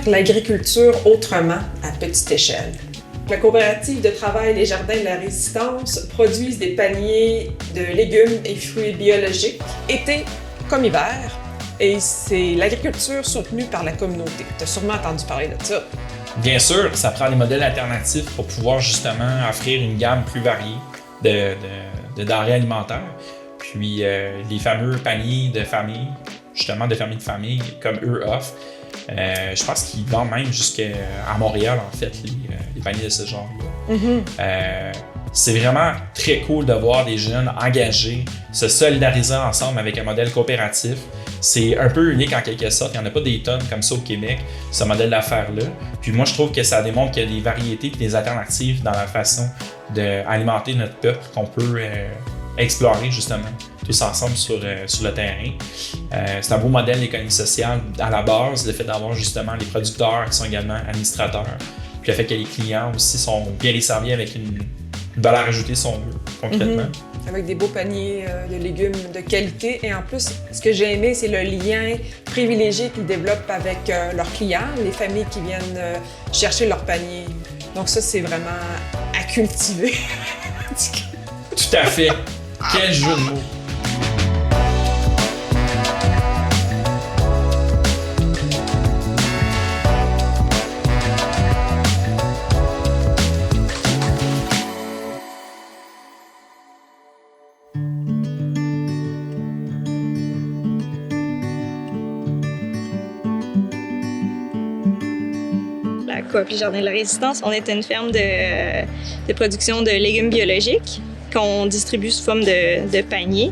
l'agriculture autrement à petite échelle. La coopérative de travail Les Jardins de la Résistance produisent des paniers de légumes et fruits biologiques, été comme hiver, et c'est l'agriculture soutenue par la communauté. Tu as sûrement entendu parler de ça. Bien sûr, ça prend des modèles alternatifs pour pouvoir justement offrir une gamme plus variée de denrées alimentaires. Puis les fameux paniers de famille, justement de famille comme eux offrent, je pense qu'ils vendent même jusqu'à Montréal en fait, les paniers de ce genre-là. C'est vraiment très cool de voir des jeunes engagés, se solidariser ensemble avec un modèle coopératif. C'est un peu unique en quelque sorte. Il n'y en a pas des tonnes comme ça au Québec, ce modèle d'affaires-là. Puis moi, je trouve que ça démontre qu'il y a des variétés et des alternatives dans la façon d'alimenter notre peuple qu'on peut explorer justement tous ensemble sur le terrain. C'est un beau modèle d'économie sociale à la base, le fait d'avoir justement les producteurs qui sont également administrateurs. Puis le fait que les clients aussi sont bien desservis avec une valeur ajoutée, si on veut, concrètement. Avec des beaux paniers de légumes de qualité. Et en plus, ce que j'ai aimé, c'est le lien privilégié qu'ils développent avec leurs clients, les familles qui viennent chercher leur panier. Donc ça, c'est vraiment à cultiver. Tout à fait. Quel jeu de mots. La Coop Les Jardins de la Résistance, on est une ferme de production de légumes biologiques qu'on distribue sous forme de paniers.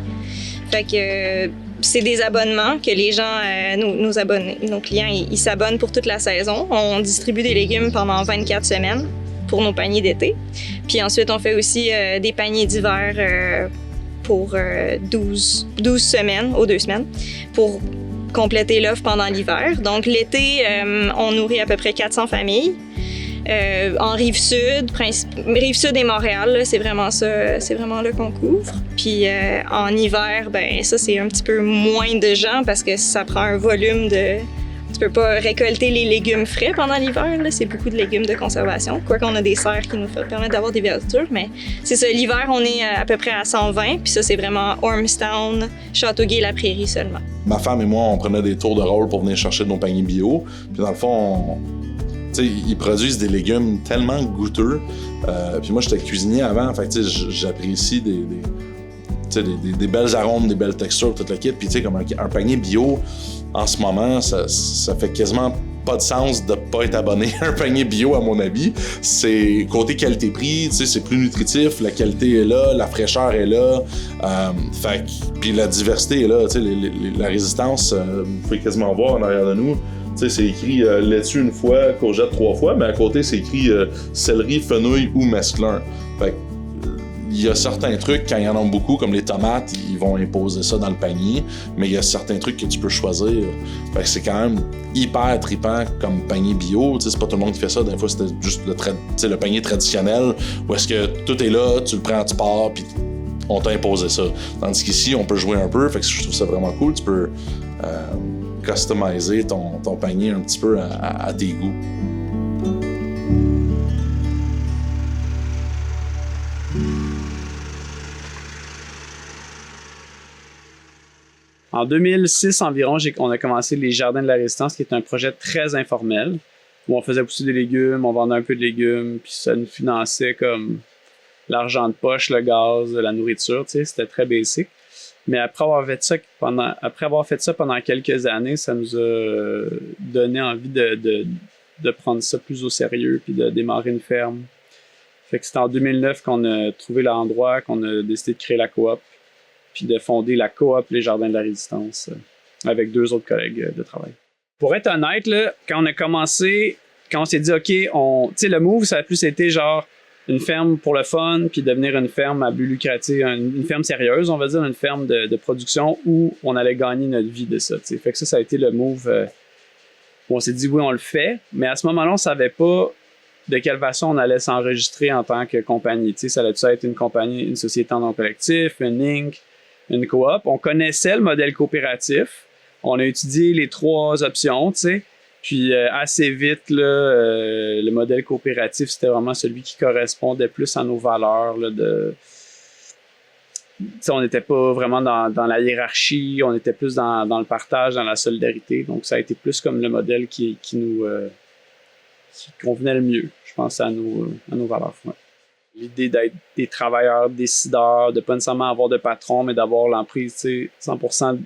Fait que c'est des abonnements que les gens, nos clients, ils s'abonnent pour toute la saison. On distribue des légumes pendant 24 semaines pour nos paniers d'été. Puis ensuite, on fait aussi des paniers d'hiver pour 12 semaines, aux 2 semaines, pour compléter l'offre pendant l'hiver. Donc l'été, on nourrit à peu près 400 familles. En Rive-Sud et Montréal, là, c'est vraiment là qu'on couvre. Puis en hiver, ben ça c'est un petit peu moins de gens parce que ça prend un volume de... Tu peux pas récolter les légumes frais pendant l'hiver, là. C'est beaucoup de légumes de conservation. Quoique on a des serres qui nous permettent d'avoir des verdures, mais c'est ça, l'hiver on est à peu près à 120, puis ça c'est vraiment Ormstown, Châteauguay-la-Prairie seulement. Ma femme et moi, on prenait des tours de rôle pour venir chercher nos paniers bio. Puis dans le fond, ils produisent des légumes tellement goûteux. Puis moi, j'étais cuisinier avant, fait que j'apprécie des belles arômes, des belles textures, tout le kit. Puis comme un panier bio, en ce moment, ça fait quasiment pas de sens de pas être abonné à un panier bio, à mon avis. C'est côté qualité-prix, c'est plus nutritif, la qualité est là, la fraîcheur est là. Puis la diversité est là, la résistance, vous pouvez quasiment voir en arrière de nous. C'est écrit laitue une fois, courgette 3 fois, mais à côté, c'est écrit céleri, fenouil ou mesclun. Fait il y a certains trucs, quand il y en a beaucoup, comme les tomates, ils vont imposer ça dans le panier, mais il y a certains trucs que tu peux choisir. Fait que c'est quand même hyper trippant comme panier bio. C'est pas tout le monde qui fait ça. Des fois, c'était juste le panier traditionnel, où est-ce que tout est là, tu le prends, tu pars, puis on t'a imposé ça. Tandis qu'ici, on peut jouer un peu, fait que je trouve ça vraiment cool. Tu peux customiser ton panier un petit peu à tes goûts. En 2006 environ, on a commencé les Jardins de la Résistance, qui est un projet très informel, où on faisait pousser des légumes, on vendait un peu de légumes, puis ça nous finançait comme l'argent de poche, le gaz, la nourriture, c'était très basic. Mais après avoir fait ça pendant quelques années, ça nous a donné envie de prendre ça plus au sérieux, puis de démarrer une ferme. Fait que c'était en 2009 qu'on a trouvé l'endroit, qu'on a décidé de créer la coop, puis de fonder la coop Les Jardins de la Résistance avec 2 autres collègues de travail. Pour être honnête, là, quand on a commencé, quand on s'est dit, OK, le move, ça a plus été genre une ferme pour le fun, puis devenir une ferme à but lucratif, une ferme sérieuse, on va dire, une ferme de production où on allait gagner notre vie de ça. T'sais. Fait que ça a été le move où on s'est dit, oui, on le fait, mais à ce moment-là, on savait pas de quelle façon on allait s'enregistrer en tant que compagnie. T'sais, ça allait être une compagnie, une société en nom collectif, une Inc., une coop. On connaissait le modèle coopératif. On a étudié les 3 options, tu sais. Puis assez vite, là, le modèle coopératif, c'était vraiment celui qui correspondait plus à nos valeurs. Là, on n'était pas vraiment dans la hiérarchie, on était plus dans le partage, dans la solidarité. Donc ça a été plus comme le modèle qui nous qui convenait le mieux, je pense, à nos valeurs. Ouais. L'idée d'être des travailleurs décideurs, de pas nécessairement avoir de patron, mais d'avoir l'emprise, 100%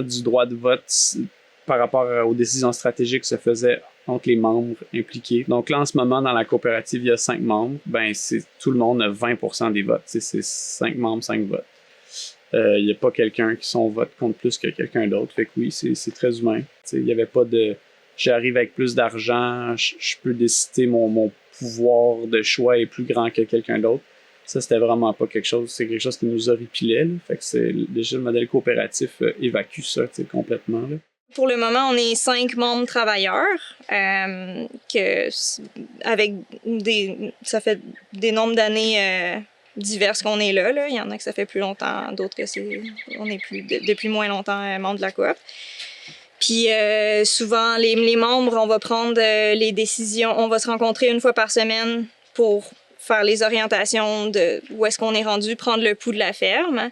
du droit de vote par rapport aux décisions stratégiques se faisait entre les membres impliqués. Donc là, en ce moment, dans la coopérative, il y a 5 membres. Ben, tout le monde a 20% des votes. C'est 5 membres, 5 votes. Il n'y a pas quelqu'un qui son vote compte plus que quelqu'un d'autre. Fait que oui, c'est très humain. Il n'y avait pas de... J'arrive avec plus d'argent, je peux décider, mon pouvoir de choix est plus grand que quelqu'un d'autre. Ça, c'était vraiment pas quelque chose. C'est quelque chose qui nous horripilait. Là. Fait que déjà, le modèle coopératif évacue ça complètement. Là. Pour le moment, on est 5 membres travailleurs, ça fait des nombres d'années diverses qu'on est là. Il y en a que ça fait plus longtemps, d'autres que on est depuis moins longtemps membres de la coop. Puis souvent, les membres, on va prendre les décisions, on va se rencontrer une fois par semaine pour faire les orientations de où est-ce qu'on est rendu, prendre le pouls de la ferme.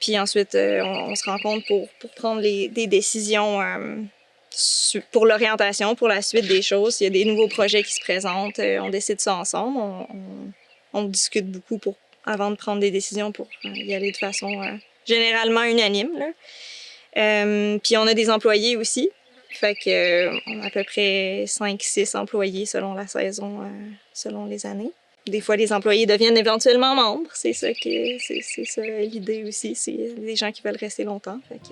Puis ensuite, on se rencontre pour prendre des décisions pour l'orientation, pour la suite des choses. S'il y a des nouveaux projets qui se présentent, on décide ça ensemble. On discute beaucoup avant de prendre des décisions pour y aller de façon généralement unanime. Là. Puis on a des employés aussi. Fait que on a à peu près 5-6 employés selon la saison, selon les années. Des fois, les employés deviennent éventuellement membres. C'est ça l'idée aussi. C'est des gens qui veulent rester longtemps. Fait que...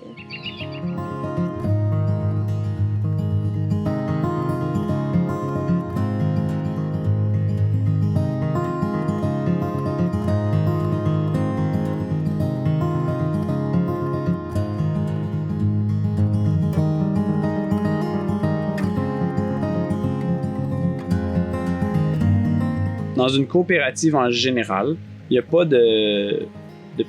Dans une coopérative en général, il n'y a pas de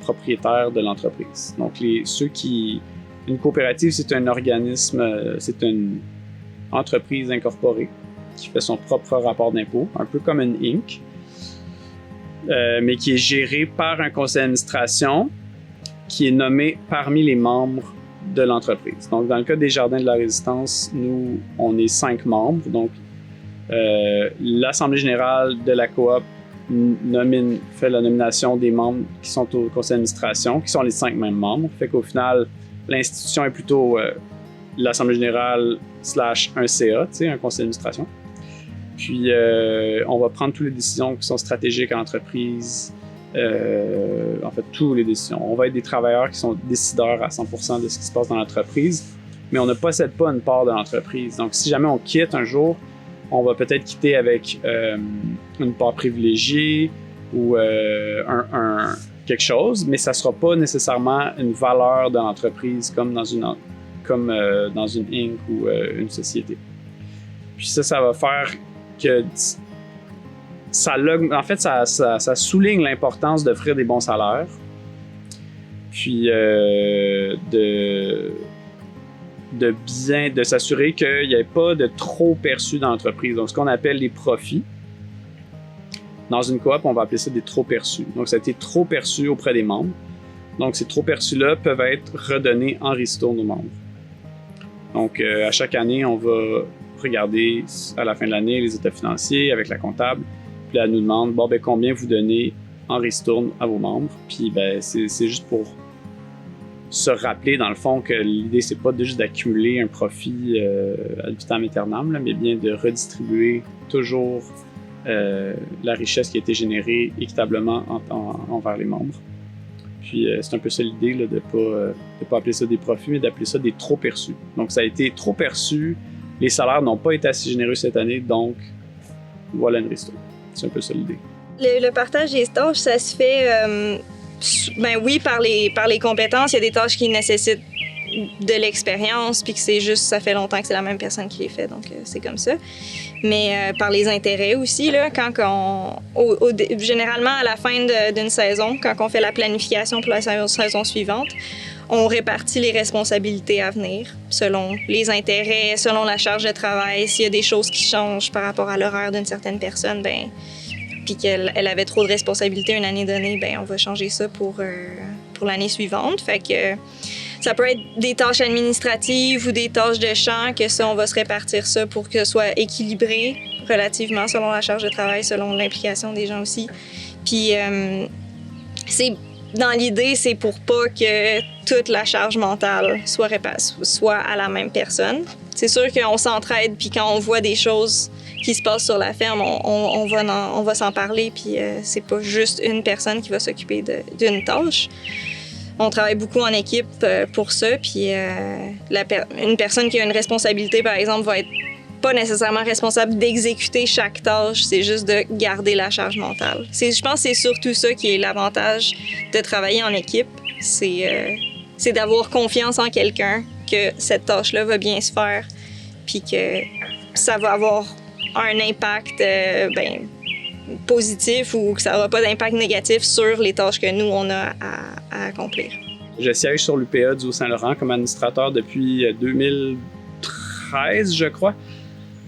propriétaire de l'entreprise. Donc, une coopérative, c'est un organisme, c'est une entreprise incorporée qui fait son propre rapport d'impôt, un peu comme une Inc., mais qui est gérée par un conseil d'administration qui est nommé parmi les membres de l'entreprise. Donc, dans le cas des Jardins de la Résistance, nous, on est 5 membres. Donc, l'Assemblée générale de la coop fait la nomination des membres qui sont au conseil d'administration, qui sont les 5 mêmes membres. Fait qu'au final, l'institution est plutôt l'Assemblée générale / un CA, un conseil d'administration. Puis, on va prendre toutes les décisions qui sont stratégiques à l'entreprise. En fait, toutes les décisions. On va être des travailleurs qui sont décideurs à 100% de ce qui se passe dans l'entreprise, mais on ne possède pas une part de l'entreprise. Donc, si jamais on quitte un jour, on va peut-être quitter avec une part privilégiée ou quelque chose, mais ça ne sera pas nécessairement une valeur de l'entreprise comme dans une Inc. ou une société. Puis ça va faire que ça souligne l'importance d'offrir des bons salaires, puis de s'assurer qu'il n'y ait pas de trop perçu dans l'entreprise. Donc, ce qu'on appelle les profits. Dans une coop, on va appeler ça des trop perçus. Donc, ça a été trop perçu auprès des membres. Donc, ces trop perçus-là peuvent être redonnés en ristourne aux membres. Donc, à chaque année, on va regarder à la fin de l'année les états financiers avec la comptable. Puis là, elle nous demande, combien vous donnez en ristourne à vos membres. Puis, c'est juste pour se rappeler, dans le fond, que l'idée, c'est pas juste d'accumuler un profit ad vitam aeternam, mais bien de redistribuer toujours la richesse qui a été générée équitablement envers les membres. Puis c'est un peu ça l'idée, là, de pas appeler ça des profits, mais d'appeler ça des trop perçus. Donc ça a été trop perçu, les salaires n'ont pas été assez généreux cette année, donc voilà une ristourne. C'est un peu ça l'idée. Le partage des tâches, ça se fait... oui, par les compétences. Il y a des tâches qui nécessitent de l'expérience, puis que c'est juste, ça fait longtemps que c'est la même personne qui les fait, donc c'est comme ça. Mais par les intérêts aussi, là, généralement à la fin d'une saison, quand on fait la planification pour la saison suivante, on répartit les responsabilités à venir selon les intérêts, selon la charge de travail. S'il y a des choses qui changent par rapport à l'horaire d'une certaine personne, puis qu'elle avait trop de responsabilités une année donnée, on va changer ça pour l'année suivante. Fait que ça peut être des tâches administratives ou des tâches de champ, que ça, on va se répartir ça pour que ce soit équilibré relativement selon la charge de travail, selon l'implication des gens aussi. Puis dans l'idée, c'est pour pas que toute la charge mentale soit à la même personne. C'est sûr qu'on s'entraide, puis quand on voit des choses qui se passent sur la ferme, on va s'en parler, puis c'est pas juste une personne qui va s'occuper d'une tâche. On travaille beaucoup en équipe pour ça, puis une personne qui a une responsabilité, par exemple, va être pas nécessairement responsable d'exécuter chaque tâche, c'est juste de garder la charge mentale. Je pense que c'est surtout ça qui est l'avantage de travailler en équipe, c'est d'avoir confiance en quelqu'un que cette tâche-là va bien se faire, puis que ça va avoir un impact positif ou que ça n'aura pas d'impact négatif sur les tâches que nous, on a à accomplir. Je siège sur l'UPA du Haut-Saint-Laurent comme administrateur depuis 2013, je crois.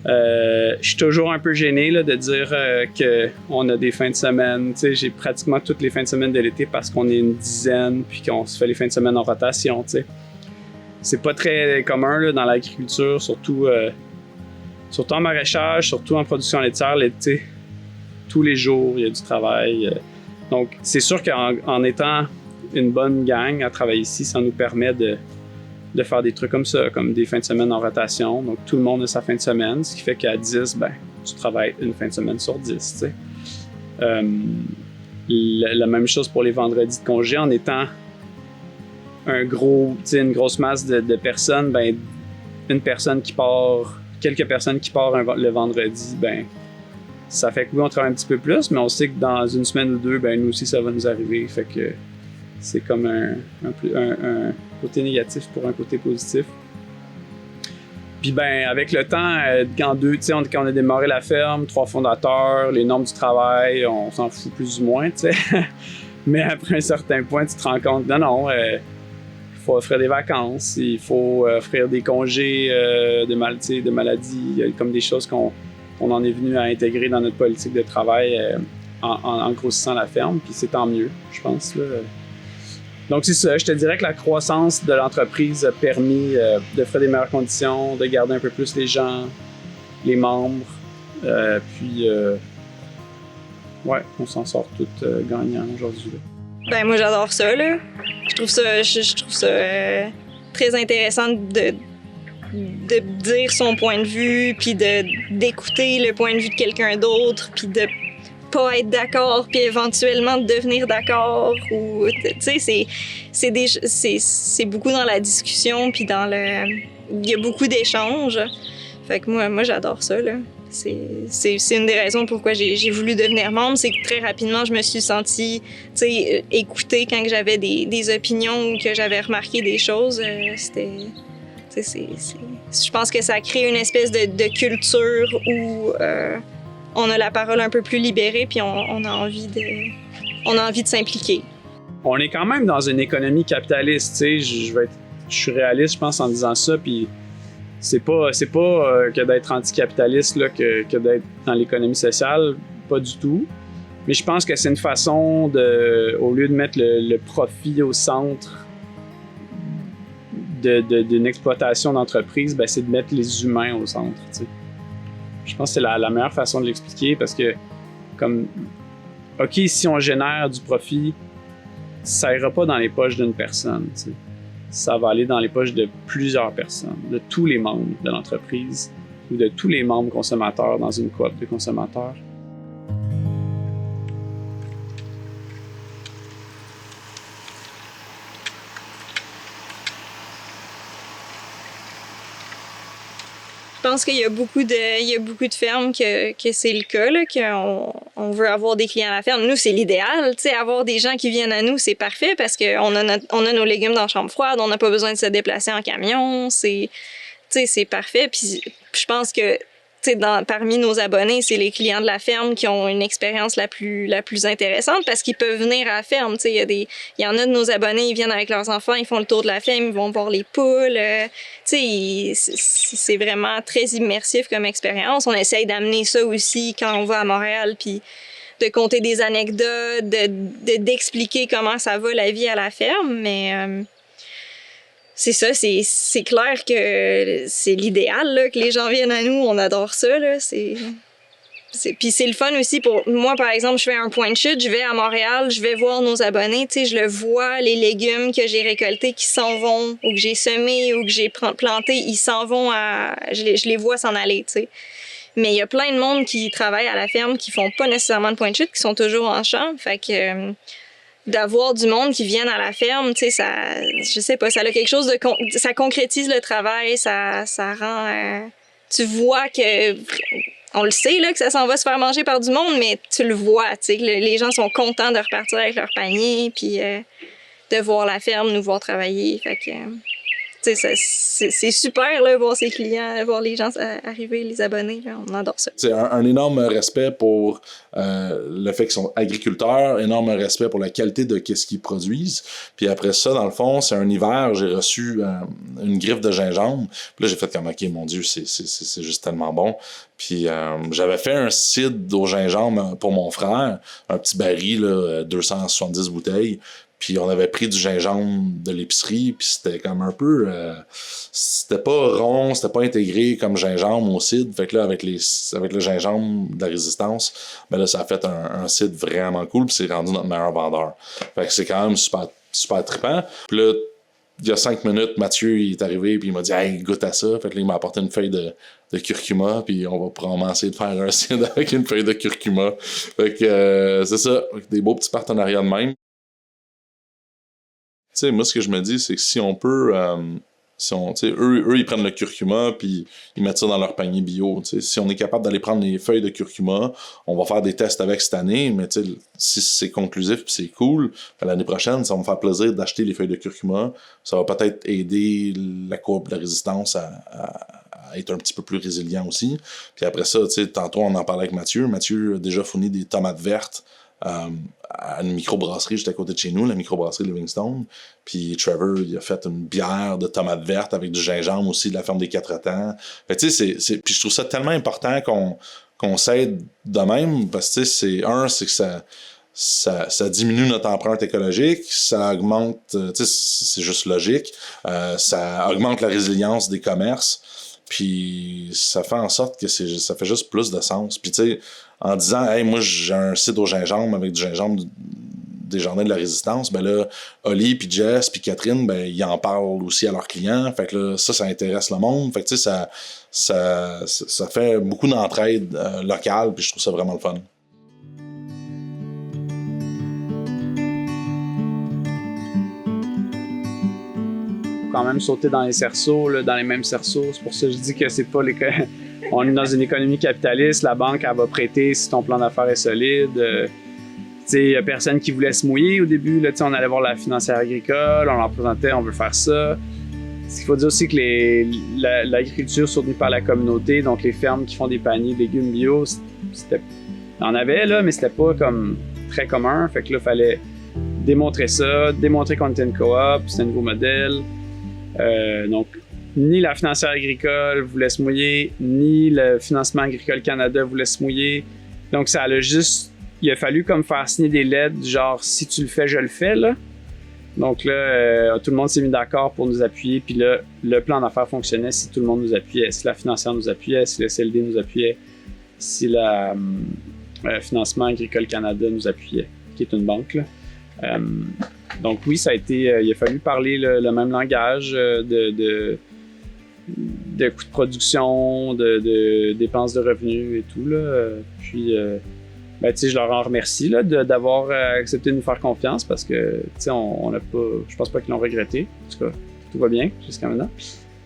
Je suis toujours un peu gêné là, de dire qu'on a des fins de semaine. T'sais, j'ai pratiquement toutes les fins de semaine de l'été parce qu'on est une dizaine puis qu'on se fait les fins de semaine en rotation. T'sais. C'est pas très commun là, dans l'agriculture, surtout en maraîchage, surtout en production laitière. L'été, tous les jours, il y a du travail. Donc, c'est sûr qu'en étant une bonne gang à travailler ici, ça nous permet de faire des trucs comme ça, comme des fins de semaine en rotation. Donc, tout le monde a sa fin de semaine, ce qui fait qu'à 10, tu travailles une fin de semaine sur 10, tu sais. La même chose pour les vendredis de congé. En étant une grosse masse de personnes, une personne qui part, quelques personnes qui partent le vendredi, ça fait que oui, on travaille un petit peu plus, mais on sait que dans une semaine ou deux, nous aussi, ça va nous arriver. Fait que c'est comme un côté négatif pour un côté positif. Puis avec le temps, quand on a démarré la ferme, 3 fondateurs, les normes du travail, on s'en fout plus ou moins, tu sais. Mais après un certain point, tu te rends compte, non, il faut offrir des vacances, il faut offrir des congés de maladie, comme des choses qu'on en est venu à intégrer dans notre politique de travail en grossissant la ferme, puis c'est tant mieux, je pense, là. Donc, c'est ça. Je te dirais que la croissance de l'entreprise a permis d'offrir des meilleures conditions, de garder un peu plus les gens, les membres. On s'en sort tous gagnants aujourd'hui. Moi, j'adore ça, là. Je trouve ça très intéressant de dire son point de vue, puis d'écouter le point de vue de quelqu'un d'autre, puis de pas être d'accord, puis éventuellement de devenir d'accord, ou tu sais, c'est beaucoup dans la discussion, puis il y a beaucoup d'échanges. Fait que moi j'adore ça, là. C'est une des raisons pourquoi j'ai voulu devenir membre, c'est que très rapidement je me suis sentie, tu sais, écoutée quand j'avais des opinions ou que j'avais remarqué des choses. Je pense que ça crée une espèce de culture où on a la parole un peu plus libérée, puis on a envie de s'impliquer. On est quand même dans une économie capitaliste, tu sais. Je suis réaliste, je pense, en disant ça, puis c'est pas que d'être anticapitaliste là, que d'être dans l'économie sociale, pas du tout. Mais je pense que c'est une façon au lieu de mettre le profit au centre d'une exploitation d'entreprise, c'est de mettre les humains au centre, tu sais. Je pense que c'est la meilleure façon de l'expliquer parce que, OK, si on génère du profit, ça ira pas dans les poches d'une personne, tu sais. Ça va aller dans les poches de plusieurs personnes, de tous les membres de l'entreprise ou de tous les membres consommateurs dans une coop de consommateurs. pense qu'il y a beaucoup de fermes que c'est le cas, là, qu'on veut avoir des clients à la ferme. Nous, c'est l'idéal. Avoir des gens qui viennent à nous, c'est parfait parce qu'on a nos légumes dans la chambre froide, on n'a pas besoin de se déplacer en camion. C'est parfait. Puis je pense que parmi nos abonnés, c'est les clients de la ferme qui ont une expérience la plus intéressante parce qu'ils peuvent venir à la ferme. Il y en a de nos abonnés, ils viennent avec leurs enfants, ils font le tour de la ferme, ils vont voir les poules. C'est vraiment très immersif comme expérience. On essaye d'amener ça aussi quand on va à Montréal, puis de conter des anecdotes, d'expliquer comment ça va la vie à la ferme, mais... c'est ça, c'est clair que c'est l'idéal, là, que les gens viennent à nous. On adore ça, là. Puis c'est le fun aussi pour moi, par exemple, je fais un point de chute, je vais à Montréal, je vais voir nos abonnés, je le vois, les légumes que j'ai récoltés qui s'en vont, ou que j'ai semés, ou que j'ai plantés, ils s'en vont je les vois s'en aller, tu sais. Mais il y a plein de monde qui travaille à la ferme qui font pas nécessairement de point de chute, qui sont toujours en champ, fait que... d'avoir du monde qui vienne à la ferme, tu sais, ça, je sais pas, ça a quelque chose ça concrétise le travail, ça rend, tu vois que, on le sait, là, que ça s'en va se faire manger par du monde, mais tu le vois, tu sais, que les gens sont contents de repartir avec leur panier, puis de voir la ferme, nous voir travailler, fait que, tu sais, c'est super, là, voir ses clients, voir les gens arriver, les abonnés, là, on adore ça. C'est un énorme respect pour le fait qu'ils sont agriculteurs, énorme respect pour la qualité de ce qu'ils produisent. Puis après ça, dans le fond, c'est un hiver, j'ai reçu une griffe de gingembre. Puis là, j'ai fait comme, OK, mon Dieu, c'est juste tellement bon. Puis j'avais fait un cidre au gingembre pour mon frère, un petit baril, là, 270 bouteilles. Puis on avait pris du gingembre de l'épicerie, puis c'était comme un peu... c'était pas rond, c'était pas intégré comme gingembre au cidre. Fait que là, avec le gingembre de la résistance, ben là, ça a fait un cidre vraiment cool, puis c'est rendu notre meilleur vendeur. Fait que c'est quand même super, super trippant. Puis là, il y a 5 minutes, Mathieu il est arrivé, puis il m'a dit « Hey, goûte à ça ». Fait que là, il m'a apporté une feuille de curcuma, puis on va probablement essayer de faire un cidre avec une feuille de curcuma. Fait que c'est ça, des beaux petits partenariats de même. Tu sais, moi, ce que je me dis, c'est que si on peut... eux, ils prennent le curcuma puis ils mettent ça dans leur panier bio. T'sais. Si on est capable d'aller prendre les feuilles de curcuma, on va faire des tests avec cette année, mais si c'est conclusif puis c'est cool, l'année prochaine, ça va me faire plaisir d'acheter les feuilles de curcuma. Ça va peut-être aider la courbe de la résistance à être un petit peu plus résilient aussi. Puis après ça, tantôt, on en parlait avec Mathieu. Mathieu a déjà fourni des tomates vertes à une microbrasserie juste à côté de chez nous, la microbrasserie Livingstone. Puis Trevor, il a fait une bière de tomates vertes avec du gingembre aussi de la ferme des 4 temps. Fait tu sais, puis je trouve ça tellement important qu'on s'aide de même, parce que c'est que ça diminue notre empreinte écologique, ça augmente, c'est juste logique, ça augmente la résilience des commerces, puis ça fait en sorte que ça fait juste plus de sens. Puis tu sais, en disant « Hey, moi, j'ai un cidre au gingembre avec du gingembre des Jardins de la Résistance », ben là, Oli, puis Jess, puis Catherine, ben ils en parlent aussi à leurs clients. Fait que là, ça intéresse le monde. Fait que tu sais, ça fait beaucoup d'entraide locale, puis je trouve ça vraiment le fun. Quand même sauter dans les cerceaux, là, dans les mêmes cerceaux. C'est pour ça que je dis que c'est pas on est dans une économie capitaliste, la banque, elle va prêter si ton plan d'affaires est solide. Il n'y a personne qui voulait se mouiller au début. Là, on allait voir la financière agricole, on leur présentait, on veut faire ça. Ce qu'il faut dire aussi que l'agriculture soutenue par la communauté, donc les fermes qui font des paniers de légumes bio, on en avait, là, mais c'était pas comme très commun. Fait que là, il fallait démontrer ça, démontrer qu'on était une coop, c'était un nouveau modèle. Donc, ni la financière agricole voulait se mouiller, ni le Financement agricole Canada voulait se mouiller. Donc, il a fallu comme faire signer des lettres, genre, si tu le fais, je le fais, là. Donc là, tout le monde s'est mis d'accord pour nous appuyer, puis là, le plan d'affaires fonctionnait si tout le monde nous appuyait, si la financière nous appuyait, si le CLD nous appuyait, si le Financement agricole Canada nous appuyait, qui est une banque, là. Donc oui, ça a été, il a fallu parler le même langage de coûts de production, de dépenses de revenus et tout, là. Puis, je leur en remercie là, d'avoir accepté de nous faire confiance parce que on n'a pas, je pense pas qu'ils l'ont regretté. En tout cas, tout va bien jusqu'à maintenant.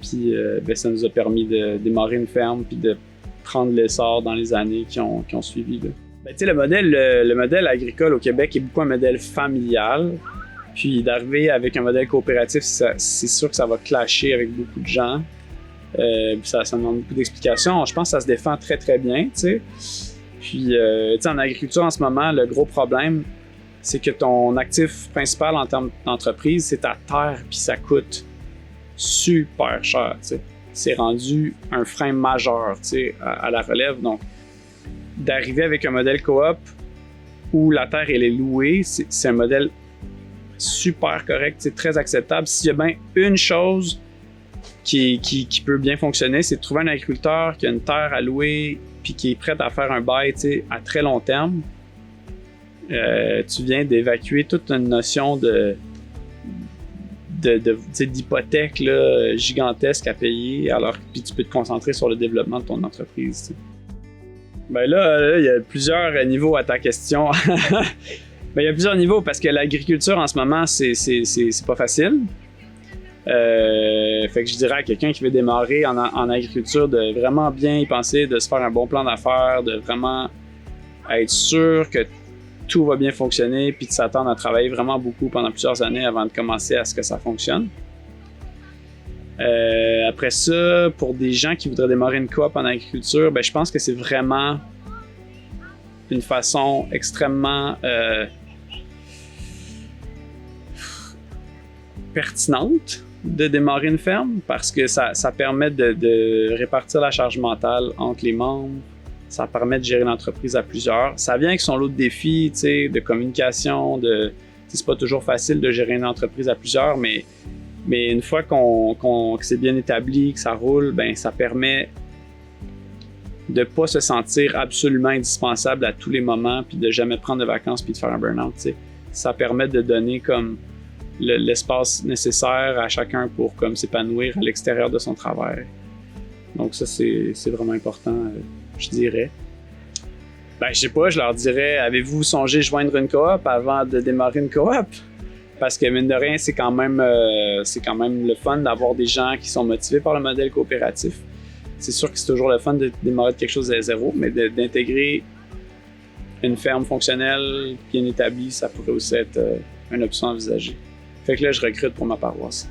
Puis ça nous a permis de démarrer une ferme puis de prendre l'essor dans les années qui ont suivi. Là. Le modèle agricole au Québec est beaucoup un modèle familial. Puis d'arriver avec un modèle coopératif, c'est sûr que ça va clasher avec beaucoup de gens. Ça demande beaucoup d'explications. Je pense que ça se défend très très bien. T'sais. Puis en agriculture en ce moment, le gros problème, c'est que ton actif principal en termes d'entreprise, c'est ta terre, puis ça coûte super cher. T'sais. C'est rendu un frein majeur à la relève. Donc, d'arriver avec un modèle coop où la terre elle est louée, c'est un modèle super correct, c'est très acceptable. S'il y a bien une chose qui peut bien fonctionner, c'est de trouver un agriculteur qui a une terre à louer puis qui est prêt à faire un bail à très long terme. Tu viens d'évacuer toute une notion d'hypothèque là, gigantesque à payer, alors puis tu peux te concentrer sur le développement de ton entreprise. T'sais. Ben là, il y a plusieurs niveaux à ta question. Ben, il y a plusieurs niveaux parce que l'agriculture en ce moment, c'est pas facile. Fait que je dirais à quelqu'un qui veut démarrer en agriculture de vraiment bien y penser, de se faire un bon plan d'affaires, de vraiment être sûr que tout va bien fonctionner puis de s'attendre à travailler vraiment beaucoup pendant plusieurs années avant de commencer à ce que ça fonctionne. Après ça, pour des gens qui voudraient démarrer une coop en agriculture, ben, je pense que c'est vraiment une façon extrêmement pertinente de démarrer une ferme parce que ça permet de répartir la charge mentale entre les membres, ça permet de gérer l'entreprise à plusieurs. Ça vient avec son lot de défis, de communication, c'est pas toujours facile de gérer une entreprise à plusieurs, mais une fois que c'est bien établi, que ça roule, ben ça permet de pas se sentir absolument indispensable à tous les moments, puis de jamais prendre de vacances, puis de faire un burn-out. T'sais. Ça permet de donner comme l'espace nécessaire à chacun pour comme s'épanouir à l'extérieur de son travail. Donc ça, c'est vraiment important, je dirais. Ben, je sais pas, je leur dirais, avez-vous songé joindre une coop avant de démarrer une coop? Parce que mine de rien, c'est quand même le fun d'avoir des gens qui sont motivés par le modèle coopératif. C'est sûr que c'est toujours le fun de démarrer de quelque chose à zéro, mais d'intégrer une ferme fonctionnelle bien établie, ça pourrait aussi être une option envisagée. Fait que là, je recrute pour ma paroisse.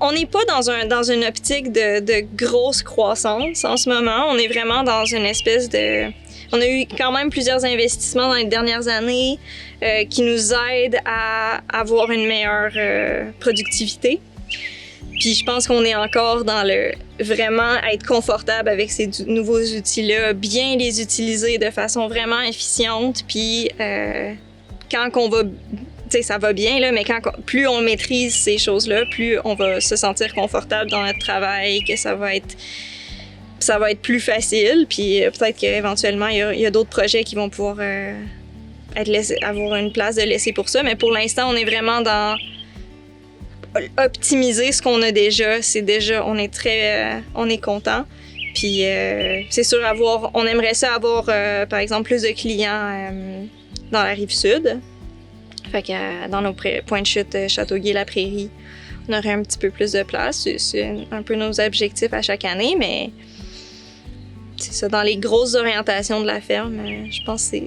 On n'est pas dans une optique de grosse croissance en ce moment. On est vraiment dans une espèce de... On a eu quand même plusieurs investissements dans les dernières années qui nous aident à avoir une meilleure productivité. Puis je pense qu'on est encore dans le vraiment être confortable avec ces nouveaux outils-là, bien les utiliser de façon vraiment efficiente. Puis quand on va... Tu sais, ça va bien, là, mais plus on maîtrise ces choses-là, plus on va se sentir confortable dans notre travail, que ça va être plus facile. Puis peut-être qu'éventuellement, il y a d'autres projets qui vont pouvoir avoir une place de laisser pour ça. Mais pour l'instant, on est vraiment dans optimiser ce qu'on a déjà. On est content. Puis c'est sûr, on aimerait ça avoir, par exemple, plus de clients dans la Rive-Sud. Fait que dans nos points de chute Châteauguay-la-Prairie, on aurait un petit peu plus de place. C'est un peu nos objectifs à chaque année, mais c'est ça, dans les grosses orientations de la ferme, je pense que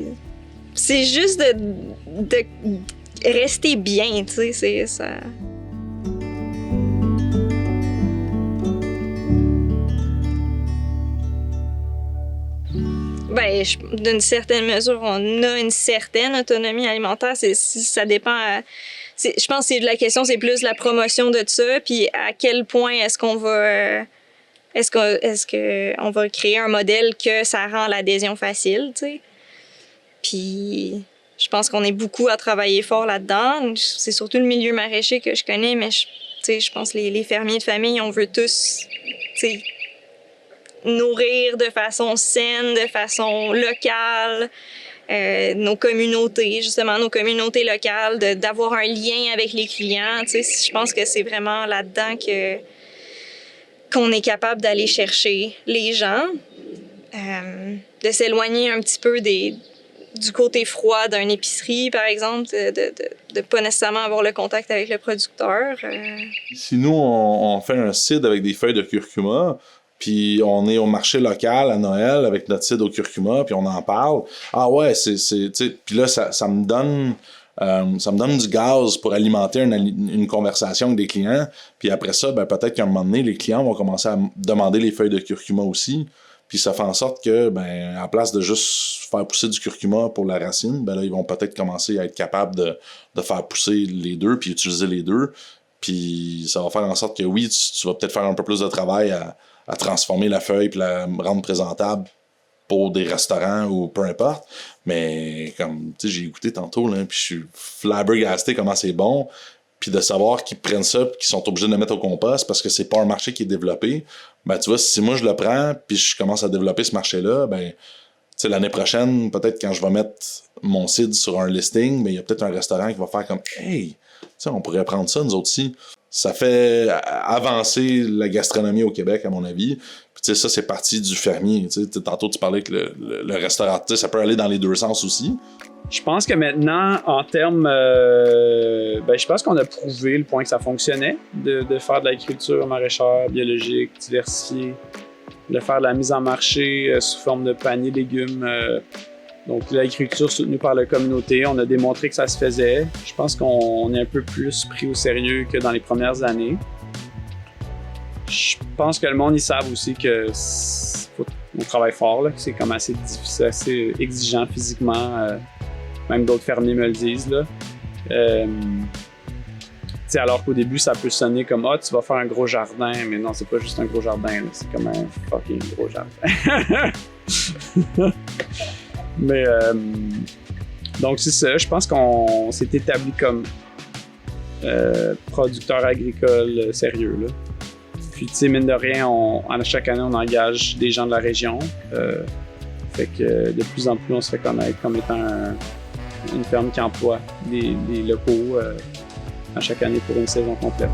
c'est juste de rester bien, tu sais, c'est ça. Ben, d'une certaine mesure, on a une certaine autonomie alimentaire. Ça dépend. Je pense que la question, c'est plus la promotion de ça, puis à quel point est-ce qu'on va créer un modèle que ça rend l'adhésion facile, tu sais. Puis je pense qu'on est beaucoup à travailler fort là-dedans. C'est surtout le milieu maraîcher que je connais, mais je pense que les fermiers de famille, on veut tous, tu sais, nourrir de façon saine, de façon locale, nos communautés locales, d'avoir un lien avec les clients. Tu sais, je pense que c'est vraiment là-dedans qu'on est capable d'aller chercher les gens, de s'éloigner un petit peu du côté froid d'une épicerie, par exemple, de pas nécessairement avoir le contact avec le producteur. Si nous, on fait un cidre avec des feuilles de curcuma, puis on est au marché local à Noël avec notre cidre au curcuma, puis on en parle, ah ouais, puis là, ça me donne... ça me donne du gaz pour alimenter une conversation avec des clients. Puis après ça, ben, peut-être qu'à un moment donné, les clients vont commencer à demander les feuilles de curcuma aussi. Puis ça fait en sorte que, ben, à place de juste faire pousser du curcuma pour la racine, ben là, ils vont peut-être commencer à être capables de faire pousser les deux, puis utiliser les deux. Puis ça va faire en sorte que oui, tu vas peut-être faire un peu plus de travail à transformer la feuille puis la rendre présentable pour des restaurants ou peu importe. Mais comme, tu sais, j'ai écouté tantôt, là, puis je suis flabbergasté comment c'est bon. Puis de savoir qu'ils prennent ça puis qu'ils sont obligés de le mettre au compost parce que c'est pas un marché qui est développé. Ben, tu vois, si moi je le prends puis je commence à développer ce marché-là, ben, tu sais, l'année prochaine, peut-être quand je vais mettre mon cidre sur un listing, ben, il y a peut-être un restaurant qui va faire comme « Hey, tu sais, on pourrait prendre ça, nous autres aussi. » Ça fait avancer la gastronomie au Québec, à mon avis. Puis, tu sais, ça, c'est parti du fermier. Tu sais, tantôt, tu parlais que le restaurant, tu sais, ça peut aller dans les deux sens aussi. Je pense que maintenant, en termes... je pense qu'on a prouvé le point que ça fonctionnait, de faire de l'agriculture maraîchère, biologique, diversifiée, de faire de la mise en marché sous forme de panier légumes. Donc, l'agriculture soutenue par la communauté, on a démontré que ça se faisait. Je pense qu'on est un peu plus pris au sérieux que dans les premières années. Je pense que le monde, ils savent aussi que on travaille fort, là, que c'est comme assez difficile, assez exigeant physiquement. Même d'autres fermiers me le disent, là. Alors qu'au début, ça peut sonner comme « Ah, tu vas faire un gros jardin », mais non, c'est pas juste un gros jardin, là. C'est comme un fucking gros jardin. Mais donc c'est ça, je pense qu'on s'est établi comme producteur agricole sérieux, là. Puis tu sais, mine de rien, chaque année on engage des gens de la région. Fait que de plus en plus on se fait connaître comme étant une ferme qui emploie des locaux à chaque année pour une saison complète.